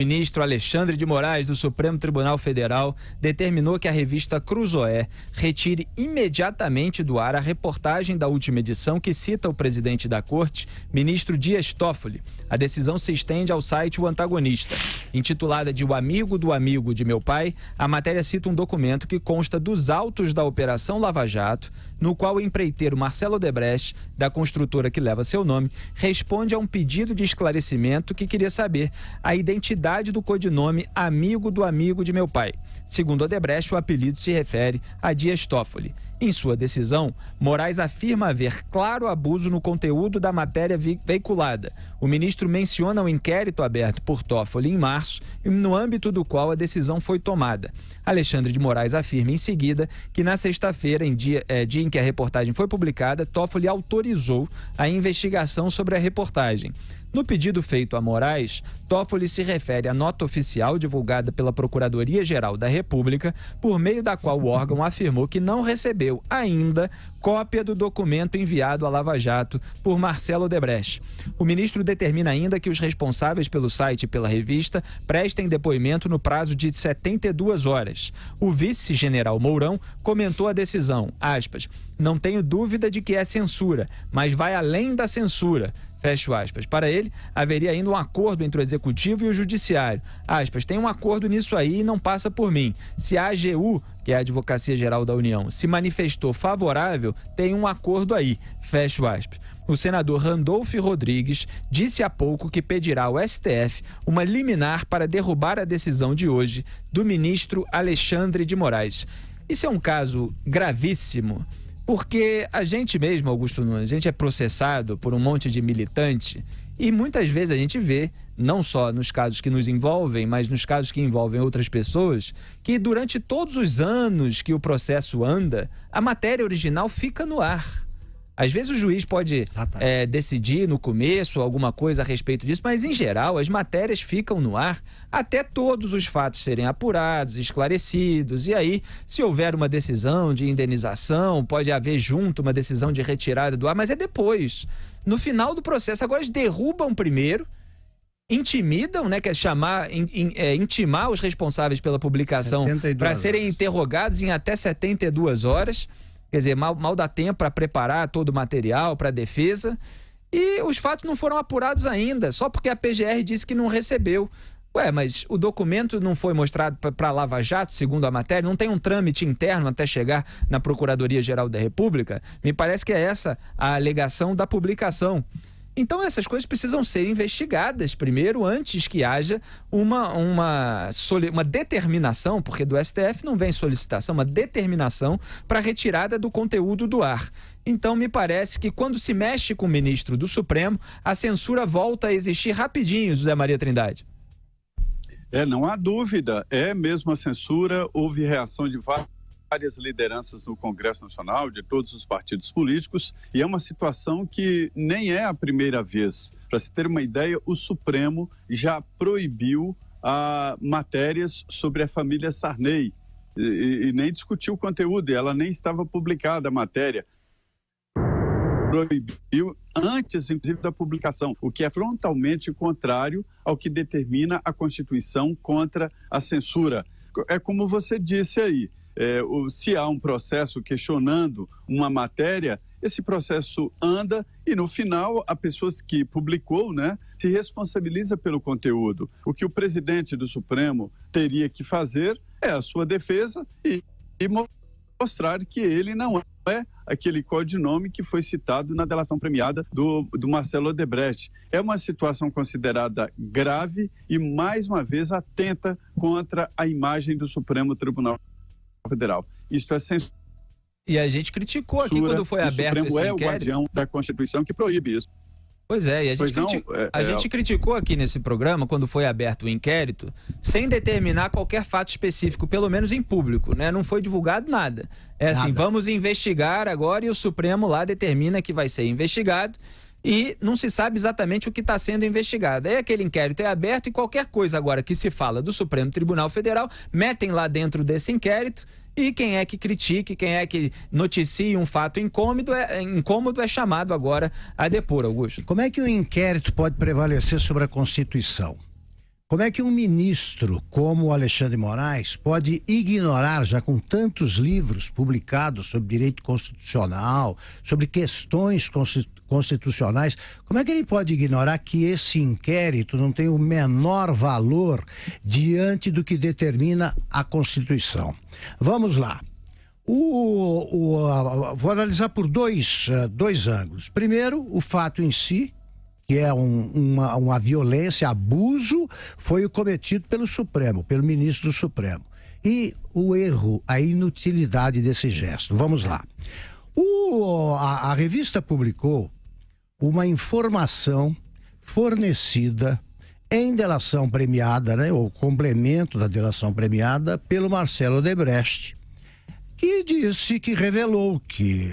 O ministro Alexandre de Moraes, do Supremo Tribunal Federal, determinou que a revista Cruzoé retire imediatamente do ar a reportagem da última edição que cita o presidente da corte, ministro Dias Toffoli. A decisão se estende ao site O Antagonista. Intitulada de O Amigo do Amigo de Meu Pai, a matéria cita um documento que consta dos autos da Operação Lava Jato, no qual o empreiteiro Marcelo Odebrecht, da construtora que leva seu nome, responde a um pedido de esclarecimento que queria saber a identidade do codinome Amigo do Amigo de Meu Pai. Segundo Odebrecht, o apelido se refere a Dias Toffoli. Em sua decisão, Moraes afirma haver claro abuso no conteúdo da matéria veiculada. O ministro menciona o inquérito aberto por Toffoli em março, no âmbito do qual a decisão foi tomada. Alexandre de Moraes afirma em seguida que na sexta-feira, dia em que a reportagem foi publicada, Toffoli autorizou a investigação sobre a reportagem. No pedido feito a Moraes, Toffoli se refere à nota oficial divulgada pela Procuradoria-Geral da República, por meio da qual o órgão afirmou que não recebeu ainda cópia do documento enviado à Lava Jato por Marcelo Odebrecht. O ministro determina ainda que os responsáveis pelo site e pela revista prestem depoimento no prazo de 72 horas. O vice-general Mourão comentou a decisão, aspas, não tenho dúvida de que é censura, mas vai além da censura. Fecho aspas. Para ele, haveria ainda um acordo entre o Executivo e o Judiciário. Aspas, tem um acordo nisso aí e não passa por mim. Se a AGU, que é a Advocacia Geral da União, se manifestou favorável, tem um acordo aí. Fecho aspas. O senador Randolfo Rodrigues disse há pouco que pedirá ao STF uma liminar para derrubar a decisão de hoje do ministro Alexandre de Moraes. Isso é um caso gravíssimo, porque a gente mesmo, Augusto Nunes, a gente é processado por um monte de militante e muitas vezes a gente vê, não só nos casos que nos envolvem, mas nos casos que envolvem outras pessoas, que durante todos os anos que o processo anda, a matéria original fica no ar. Às vezes o juiz pode decidir no começo alguma coisa a respeito disso, mas em geral as matérias ficam no ar até todos os fatos serem apurados, esclarecidos. E aí, se houver uma decisão de indenização, pode haver junto uma decisão de retirada do ar, mas é depois. No final do processo, agora eles derrubam primeiro, intimidam, né, que é intimar os responsáveis pela publicação para serem interrogados em até 72 horas. Quer dizer, mal dá tempo para preparar todo o material para a defesa. E os fatos não foram apurados ainda, só porque a PGR disse que não recebeu. Ué, mas o documento não foi mostrado para a Lava Jato, segundo a matéria? Não tem um trâmite interno até chegar na Procuradoria-Geral da República? Me parece que é essa a alegação da publicação. Então essas coisas precisam ser investigadas primeiro, antes que haja uma determinação, porque do STF não vem solicitação, uma determinação para retirada do conteúdo do ar. Então me parece que quando se mexe com o ministro do Supremo, a censura volta a existir rapidinho, José Maria Trindade. Não há dúvida, é mesmo a censura, houve reação de várias lideranças no Congresso Nacional, de todos os partidos políticos, e é uma situação que nem é a primeira vez. Para se ter uma ideia, o Supremo já proibiu matérias sobre a família Sarney e nem discutiu o conteúdo, e ela nem estava publicada a matéria. Proibiu antes, inclusive, da publicação, o que é frontalmente contrário ao que determina a Constituição contra a censura. É como você disse aí, se há um processo questionando uma matéria, esse processo anda e no final a pessoa que publicou, se responsabiliza pelo conteúdo. O que o presidente do Supremo teria que fazer é a sua defesa e mostrar que ele não é aquele codinome que foi citado na delação premiada do Marcelo Odebrecht. É uma situação considerada grave e, mais uma vez, atenta contra a imagem do Supremo Tribunal Federal. Isto é censura. E a gente criticou aqui quando foi aberto esse inquérito. O Supremo é o guardião da Constituição que proíbe isso. Pois é, e a gente criticou aqui nesse programa, quando foi aberto o inquérito, sem determinar qualquer fato específico, pelo menos em público, né? Não foi divulgado nada. Assim, vamos investigar agora e o Supremo lá determina que vai ser investigado e não se sabe exatamente o que está sendo investigado. Aí aquele inquérito é aberto e qualquer coisa agora que se fala do Supremo Tribunal Federal, metem lá dentro desse inquérito. E quem é que critique, quem é que noticie um fato incômodo é chamado agora a depor, Augusto. Como é que o inquérito pode prevalecer sobre a Constituição? Como é que um ministro como o Alexandre Moraes pode ignorar, já com tantos livros publicados sobre direito constitucional, sobre questões constitucionais, como é que ele pode ignorar que esse inquérito não tem o menor valor diante do que determina a Constituição? Vamos lá. Vou analisar por dois ângulos. Primeiro, o fato em si, que é uma violência, abuso, foi cometido pelo Supremo, pelo ministro do Supremo. E o erro, a inutilidade desse gesto. Vamos lá. A revista publicou uma informação fornecida em delação premiada, né, o complemento da delação premiada pelo Marcelo Odebrecht, que revelou que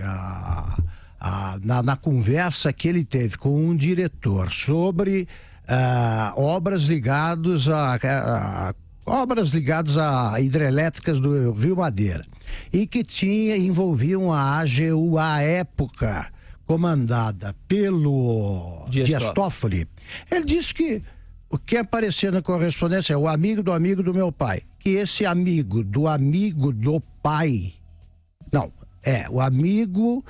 na conversa que ele teve com um diretor sobre obras ligadas a hidrelétricas do Rio Madeira e que envolviam a AGU à época, comandada pelo Dias Toffoli. Ele disse que o que aparecia na correspondência é o amigo do meu pai, que esse amigo do pai, o amigo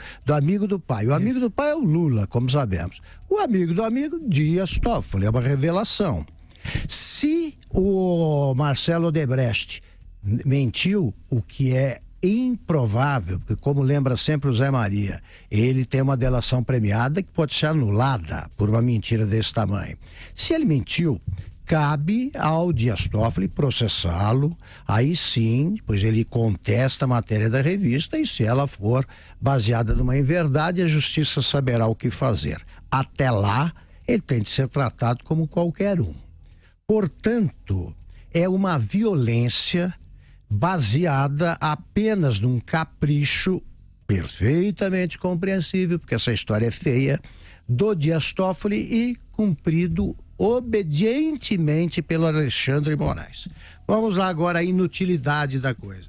do pai. O amigo do pai é o Lula, como sabemos. O amigo do amigo, Dias Toffoli, é uma revelação. Se o Marcelo Odebrecht mentiu, o que é improvável, porque como lembra sempre o Zé Maria, ele tem uma delação premiada que pode ser anulada por uma mentira desse tamanho. Se ele mentiu, cabe ao Dias Toffoli processá-lo, aí sim, pois ele contesta a matéria da revista e se ela for baseada numa inverdade, a justiça saberá o que fazer. Até lá, ele tem de ser tratado como qualquer um. Portanto, é uma violência baseada apenas num capricho perfeitamente compreensível, porque essa história é feia, do Dias Toffoli e cumprido obedientemente pelo Alexandre Moraes. Vamos lá agora à inutilidade da coisa.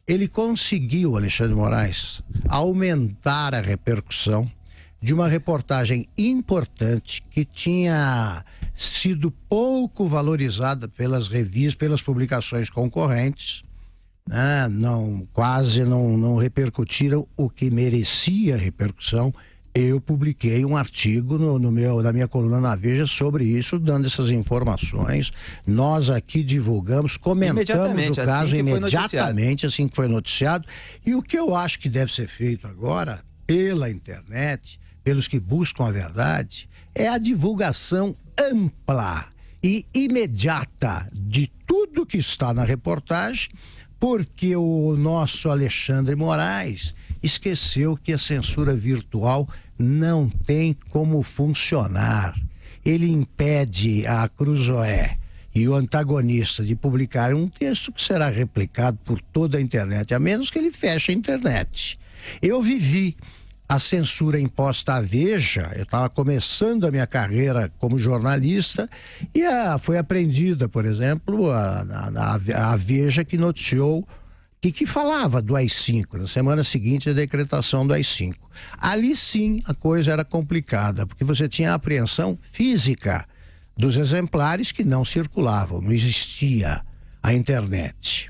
Ele conseguiu, Alexandre Moraes, aumentar a repercussão de uma reportagem importante que tinha sido pouco valorizada pelas revistas, pelas publicações concorrentes, né? Quase não repercutiram o que merecia repercussão. Eu publiquei um artigo na minha coluna na Veja sobre isso, dando essas informações. Nós aqui divulgamos, comentamos o caso imediatamente, assim que foi noticiado. E o que eu acho que deve ser feito agora, pela internet, pelos que buscam a verdade, é a divulgação ampla e imediata de tudo que está na reportagem, porque o nosso Alexandre Moraes esqueceu que a censura virtual não tem como funcionar. Ele impede a Cruzoé e o antagonista de publicar um texto que será replicado por toda a internet, a menos que ele feche a internet. Eu vivi a censura imposta à Veja. Eu estava começando a minha carreira como jornalista e foi apreendida, por exemplo, a Veja que noticiou que falava do AI-5, na semana seguinte a decretação do AI-5. Ali sim a coisa era complicada, porque você tinha a apreensão física dos exemplares que não circulavam, não existia a internet.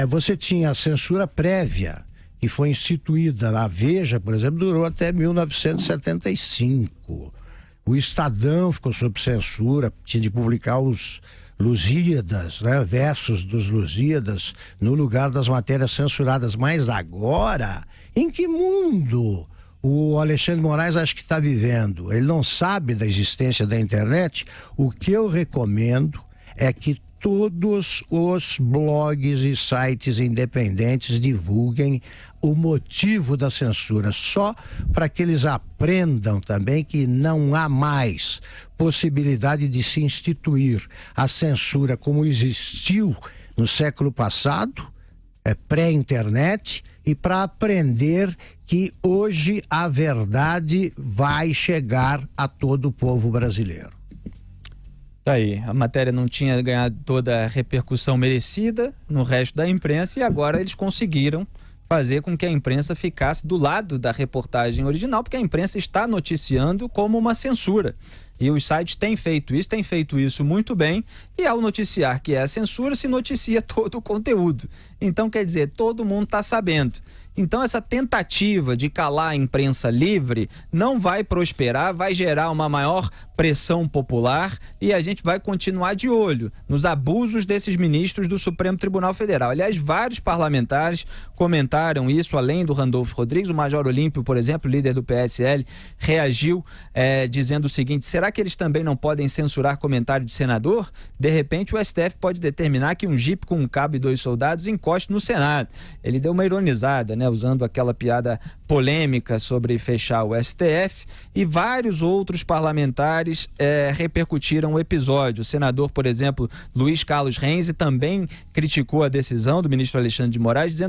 Você tinha a censura prévia, que foi instituída na Veja, por exemplo, durou até 1975. O Estadão ficou sob censura, tinha de publicar os Lusíadas, né, versos dos Lusíadas no lugar das matérias censuradas. Mas agora, em que mundo o Alexandre Moraes acha que está vivendo? Ele não sabe da existência da internet? O que eu recomendo é que todos os blogs e sites independentes divulguem o motivo da censura, só para que eles aprendam também que não há mais possibilidade de se instituir a censura como existiu no século passado, pré-internet, e para aprender que hoje a verdade vai chegar a todo o povo brasileiro. Tá aí, a matéria não tinha ganhado toda a repercussão merecida no resto da imprensa e agora eles conseguiram fazer com que a imprensa ficasse do lado da reportagem original, porque a imprensa está noticiando como uma censura. E os sites têm feito isso muito bem, e ao noticiar que é a censura, se noticia todo o conteúdo. Então, quer dizer, todo mundo está sabendo. Então, essa tentativa de calar a imprensa livre não vai prosperar, vai gerar uma maior pressão popular, e a gente vai continuar de olho nos abusos desses ministros do Supremo Tribunal Federal. Aliás, vários parlamentares comentaram isso, além do Randolfo Rodrigues. O Major Olímpio, por exemplo, líder do PSL, reagiu dizendo o seguinte: será que eles também não podem censurar comentário de senador? De repente, o STF pode determinar que um jipe com um cabo e 2 soldados encoste no Senado. Ele deu uma ironizada, usando aquela piada polêmica sobre fechar o STF, e vários outros parlamentares repercutiram o episódio. O senador, por exemplo, Luiz Carlos Renzi, também criticou a decisão do ministro Alexandre de Moraes,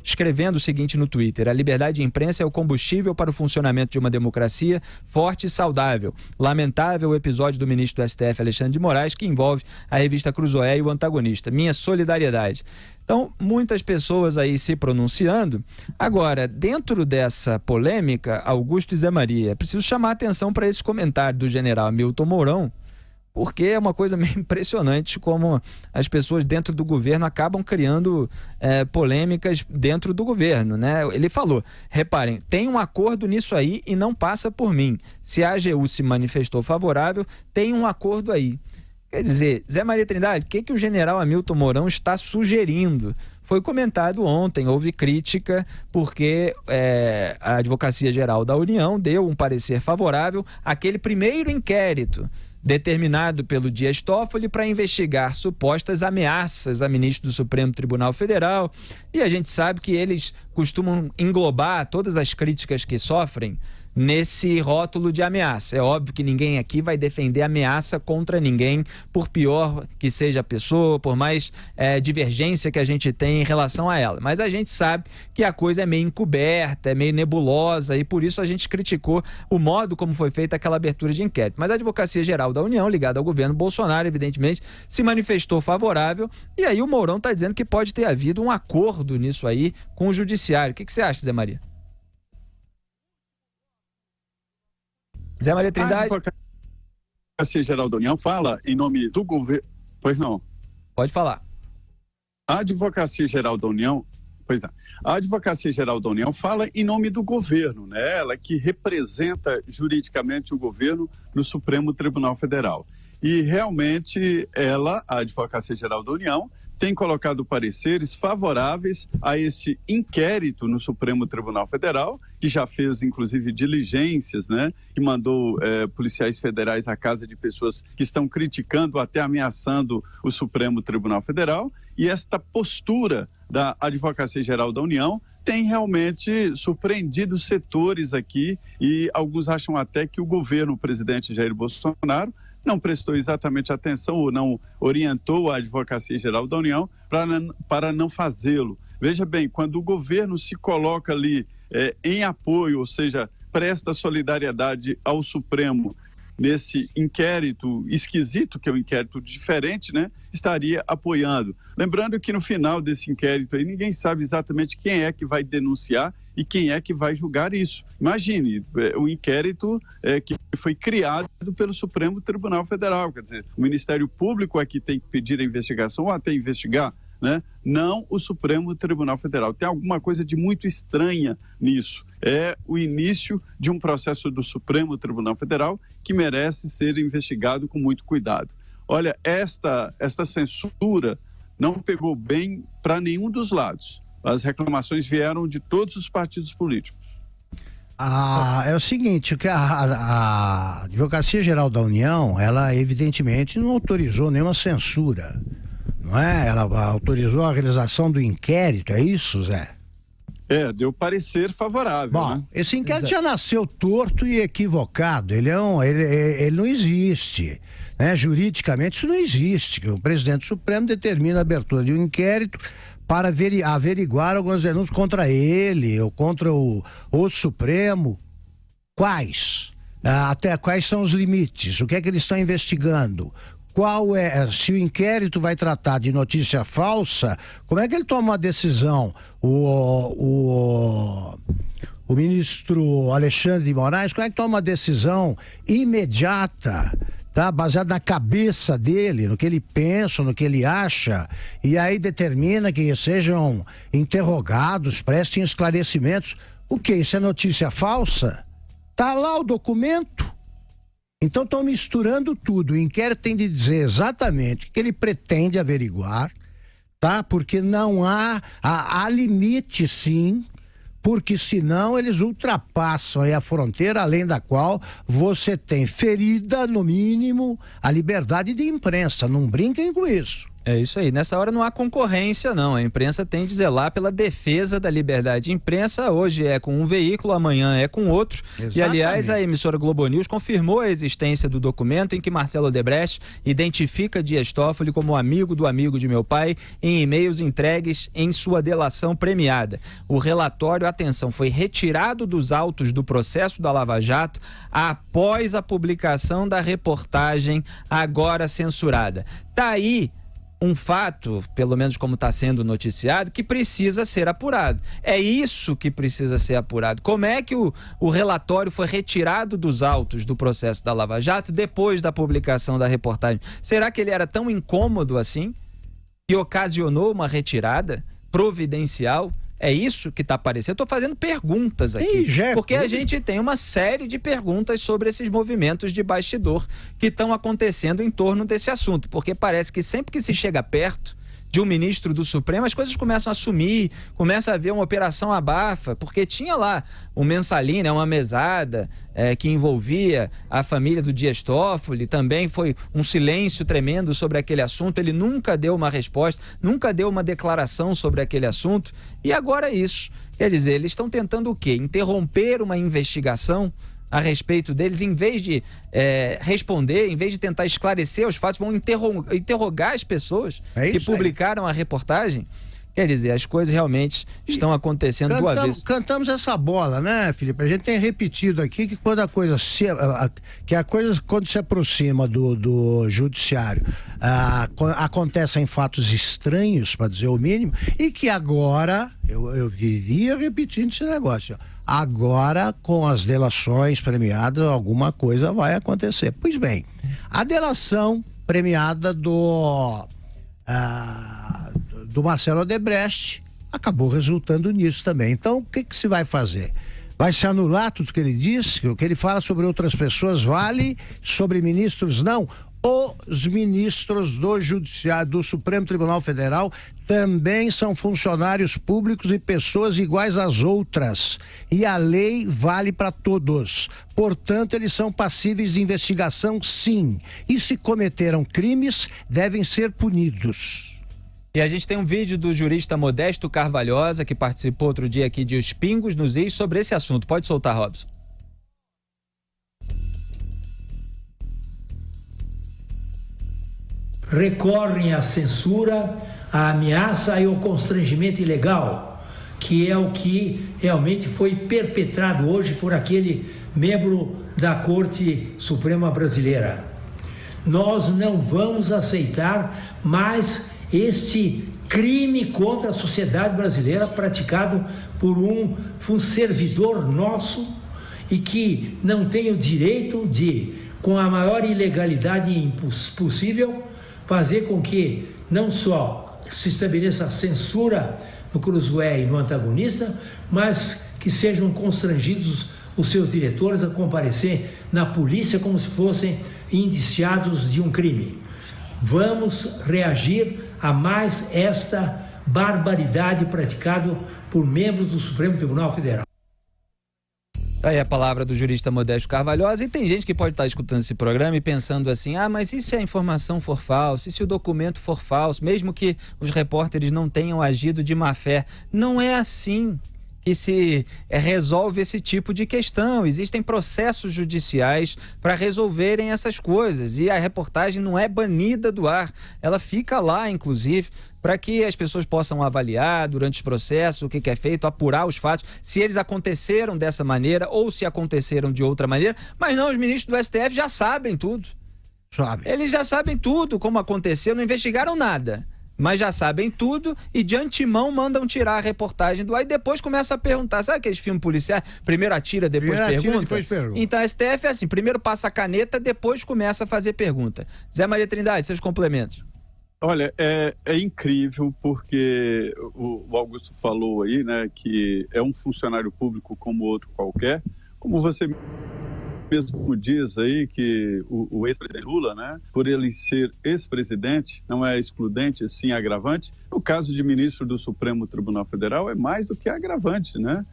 escrevendo o seguinte no Twitter: a liberdade de imprensa é o combustível para o funcionamento de uma democracia forte e saudável. Lamentável o episódio do ministro do STF, Alexandre de Moraes, que envolve a revista Cruzoé e o antagonista. Minha solidariedade. Então, muitas pessoas aí se pronunciando. Agora, dentro dessa polêmica, Augusto e Zé Maria, é preciso chamar a atenção para esse comentário do general Hamilton Mourão, porque é uma coisa meio impressionante como as pessoas dentro do governo acabam criando polêmicas dentro do governo, né? Ele falou: reparem, tem um acordo nisso aí e não passa por mim. Se a AGU se manifestou favorável, tem um acordo aí. Quer dizer, Zé Maria Trindade, o que o general Hamilton Mourão está sugerindo? Foi comentado ontem, houve crítica, porque a Advocacia Geral da União deu um parecer favorável àquele primeiro inquérito determinado pelo Dias Toffoli para investigar supostas ameaças a ministro do Supremo Tribunal Federal. E a gente sabe que eles costumam englobar todas as críticas que sofrem nesse rótulo de ameaça. É óbvio que ninguém aqui vai defender ameaça contra ninguém, por pior que seja a pessoa, por mais divergência que a gente tem em relação a ela. Mas a gente sabe que a coisa é meio encoberta, é meio nebulosa, e por isso a gente criticou o modo como foi feita aquela abertura de inquérito. Mas a Advocacia Geral da União, ligada ao governo Bolsonaro, evidentemente, se manifestou favorável, e aí o Mourão está dizendo que pode ter havido um acordo nisso aí com o Judiciário. O que você acha, Zé Maria? Zé Maria Trindade. A Advocacia Geral da União fala em nome do governo. Pois não. Pode falar. A Advocacia Geral da União, a Advocacia Geral da União fala em nome do governo, né? Ela que representa juridicamente o governo no Supremo Tribunal Federal. E realmente a Advocacia Geral da União, tem colocado pareceres favoráveis a este inquérito no Supremo Tribunal Federal, que já fez, inclusive, diligências, né? Que mandou policiais federais à casa de pessoas que estão criticando, até ameaçando o Supremo Tribunal Federal. E esta postura da Advocacia Geral da União tem realmente surpreendido setores aqui, e alguns acham até que o governo, o presidente Jair Bolsonaro, não prestou exatamente atenção ou não orientou a Advocacia Geral da União para não fazê-lo. Veja bem, quando o governo se coloca ali em apoio, ou seja, presta solidariedade ao Supremo nesse inquérito esquisito, que é um inquérito diferente, né, estaria apoiando. Lembrando que no final desse inquérito aí, ninguém sabe exatamente quem é que vai denunciar e quem é que vai julgar isso. Imagine, o inquérito que foi criado pelo Supremo Tribunal Federal, quer dizer, o Ministério Público é que tem que pedir a investigação ou até investigar, né? Não o Supremo Tribunal Federal. Tem alguma coisa de muito estranha nisso. É o início de um processo do Supremo Tribunal Federal que merece ser investigado com muito cuidado. Olha, esta censura não pegou bem para nenhum dos lados. As reclamações vieram de todos os partidos políticos. É o seguinte, que a Advocacia Geral da União, ela evidentemente não autorizou nenhuma censura, não é? Ela autorizou a realização do inquérito, é isso, Zé? Deu parecer favorável. Bom, né? Esse inquérito já nasceu torto e equivocado, ele não existe, né? Juridicamente isso não existe, o presidente do Supremo determina a abertura de um inquérito para averiguar algumas denúncias contra ele ou contra o Supremo. Quais? Até quais são os limites? O que é que eles estão investigando? Se o inquérito vai tratar de notícia falsa, como é que ele toma uma decisão? o ministro Alexandre de Moraes, como é que toma uma decisão imediata, tá? Baseada na cabeça dele, no que ele pensa, no que ele acha, e aí determina que sejam interrogados, prestem esclarecimentos. O que? Isso é notícia falsa? Tá lá o documento. Então estão misturando tudo. O inquérito tem de dizer exatamente o que ele pretende averiguar, tá? Porque não há limite, sim, porque senão eles ultrapassam aí a fronteira, além da qual você tem ferida, no mínimo, a liberdade de imprensa. Não brinquem com isso. É isso aí. Nessa hora não há concorrência, não. A imprensa tem de zelar pela defesa da liberdade de imprensa. Hoje é com um veículo, amanhã é com outro. Exatamente. E, aliás, a emissora Globo News confirmou a existência do documento em que Marcelo Odebrecht identifica Dias Toffoli como amigo do amigo de meu pai em e-mails entregues em sua delação premiada. O relatório, atenção, foi retirado dos autos do processo da Lava Jato após a publicação da reportagem agora censurada. Tá aí um fato, pelo menos como está sendo noticiado, que precisa ser apurado. É isso que precisa ser apurado. Como é que o relatório foi retirado dos autos do processo da Lava Jato depois da publicação da reportagem? Será que ele era tão incômodo assim que ocasionou uma retirada providencial? É isso que está aparecendo? Eu estou fazendo perguntas aqui, porque a gente tem uma série de perguntas sobre esses movimentos de bastidor que estão acontecendo em torno desse assunto, porque parece que sempre que se chega perto de um ministro do Supremo, as coisas começam a sumir, começa a haver uma operação abafa, porque tinha lá um mensalinho, né, uma mesada que envolvia a família do Dias Toffoli, também foi um silêncio tremendo sobre aquele assunto, ele nunca deu uma resposta, nunca deu uma declaração sobre aquele assunto, e agora é isso. Quer dizer, eles estão tentando o quê? Interromper uma investigação a respeito deles, em vez de responder, em vez de tentar esclarecer os fatos, vão interrogar as pessoas que publicaram a reportagem. Quer dizer, as coisas realmente estão acontecendo do avesso. Cantamos essa bola, né, Felipe? A gente tem repetido aqui que quando a coisa quando se aproxima do judiciário, acontecem fatos estranhos, para dizer o mínimo, e que agora, eu vivia repetindo esse negócio, agora, com as delações premiadas, alguma coisa vai acontecer. Pois bem, a delação premiada do Marcelo Odebrecht acabou resultando nisso também. Então, o que se vai fazer? Vai se anular tudo que ele disse? O que ele fala sobre outras pessoas vale? Sobre ministros, não? Os ministros do Judiciário, do Supremo Tribunal Federal, também são funcionários públicos e pessoas iguais às outras. E a lei vale para todos. Portanto, eles são passíveis de investigação, sim. E se cometeram crimes, devem ser punidos. E a gente tem um vídeo do jurista Modesto Carvalhosa, que participou outro dia aqui de Os Pingos nos Is, sobre esse assunto. Pode soltar, Robson. Recorrem à censura, à ameaça e ao constrangimento ilegal, que é o que realmente foi perpetrado hoje por aquele membro da Corte Suprema Brasileira. Nós não vamos aceitar mais este crime contra a sociedade brasileira praticado por um servidor nosso e que não tem o direito de, com a maior ilegalidade possível, fazer com que não só se estabeleça a censura no Cruzoé e no antagonista, mas que sejam constrangidos os seus diretores a comparecer na polícia como se fossem indiciados de um crime. Vamos reagir a mais esta barbaridade praticada por membros do Supremo Tribunal Federal. Aí a palavra do jurista Modesto Carvalhosa, e tem gente que pode estar escutando esse programa e pensando assim, mas e se a informação for falsa, e se o documento for falso, mesmo que os repórteres não tenham agido de má fé? Não é assim que se resolve esse tipo de questão. Existem processos judiciais para resolverem essas coisas, e a reportagem não é banida do ar, ela fica lá, inclusive, para que as pessoas possam avaliar durante os processos o que é feito, apurar os fatos, se eles aconteceram dessa maneira ou se aconteceram de outra maneira. Mas não, os ministros do STF já sabem tudo. Eles já sabem tudo como aconteceu, não investigaram nada. mas já sabem tudo e de antemão mandam tirar a reportagem do ar e depois começa a perguntar. Sabe aqueles filmes policiais? Primeiro atira, depois pergunta? Então a STF é assim, primeiro passa a caneta, depois começa a fazer pergunta. Zé Maria Trindade, seus complementos. Olha, é incrível porque o Augusto falou aí, né, que é um funcionário público como outro qualquer, como você mesmo diz aí que o ex-presidente Lula, né, por ele ser ex-presidente, não é excludente, sim agravante. No caso de ministro do Supremo Tribunal Federal, é mais do que agravante, né?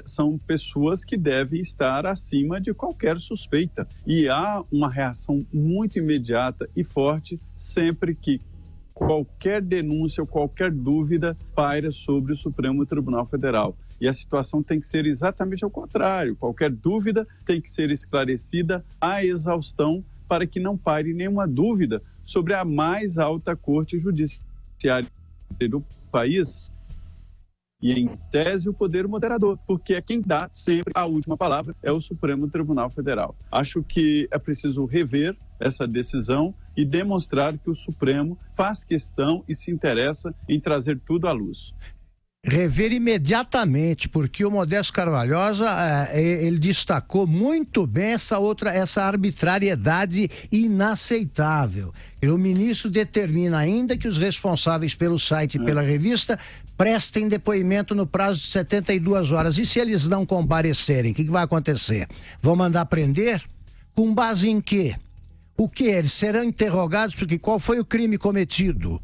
São pessoas que devem estar acima de qualquer suspeita. E há uma reação muito imediata e forte sempre que qualquer denúncia ou qualquer dúvida paira sobre o Supremo Tribunal Federal. E a situação tem que ser exatamente ao contrário. Qualquer dúvida tem que ser esclarecida à exaustão para que não paire nenhuma dúvida sobre a mais alta corte judiciária do país e, em tese, o poder moderador, porque é quem dá sempre a última palavra, é o Supremo Tribunal Federal. Acho que é preciso rever essa decisão e demonstrar que o Supremo faz questão e se interessa em trazer tudo à luz. Rever imediatamente, porque o Modesto Carvalhosa, ele destacou muito bem essa arbitrariedade inaceitável. E o ministro determina ainda que os responsáveis pelo site e pela revista prestem depoimento no prazo de 72 horas. E se eles não comparecerem, o que vai acontecer? Vão mandar prender? Com base em quê? O que? Eles serão interrogados porque qual foi o crime cometido?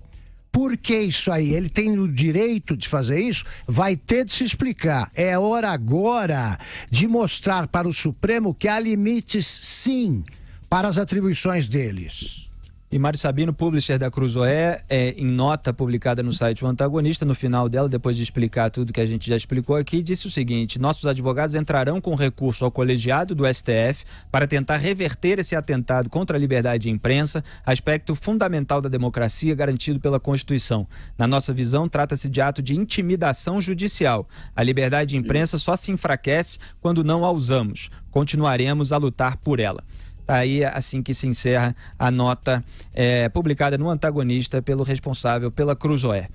Por que isso aí? Ele tem o direito de fazer isso? Vai ter de se explicar. É hora agora de mostrar para o Supremo que há limites, sim, para as atribuições deles. E Mário Sabino, publisher da Cruzoé, em nota publicada no site O Antagonista, no final dela, depois de explicar tudo que a gente já explicou aqui, disse o seguinte: nossos advogados entrarão com recurso ao colegiado do STF para tentar reverter esse atentado contra a liberdade de imprensa, aspecto fundamental da democracia garantido pela Constituição. Na nossa visão, trata-se de ato de intimidação judicial. A liberdade de imprensa só se enfraquece quando não a usamos. Continuaremos a lutar por ela. Aí, assim que se encerra a nota publicada no Antagonista pelo responsável pela Cruzoé.